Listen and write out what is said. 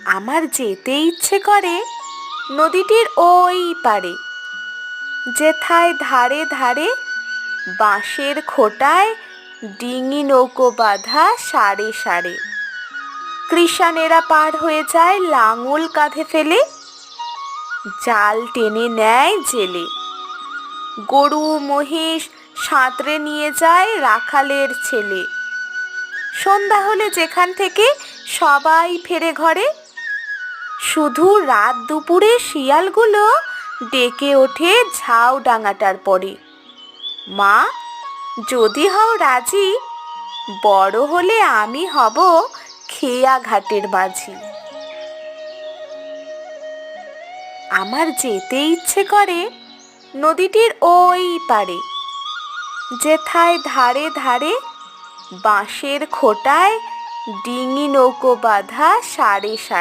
আমার যেতে ইচ্ছে করে নদীটির ওই পারে, যেথায় ধারে ধারে বাঁশের খোটায় ডিঙি নৌকো বাঁধা সারে সারে। কৃষাণেরা পার হয়ে যায় লাঙল কাঁধে ফেলে, জাল টেনে নেয় জেলে। গরু মহিষ সাঁতরে নিয়ে যায় রাখালের ছেলে। সন্ধ্যা হলে যেখান থেকে সবাই ফেরে ঘরে, শুধু রাত দুপুরে শিয়ালগুলো ডেকে ওঠে ঝাউ ডাঙাটার পরে। মা, যদি হও রাজি, বড় হলে আমি হব খেয়া ঘাটের মাঝি। আমার যেতে ইচ্ছে করে নদীটির ওই পারে, যেথায় ধারে ধারে বাঁশের খোটায় ডিঙি নৌকো বাঁধা সারে সারে।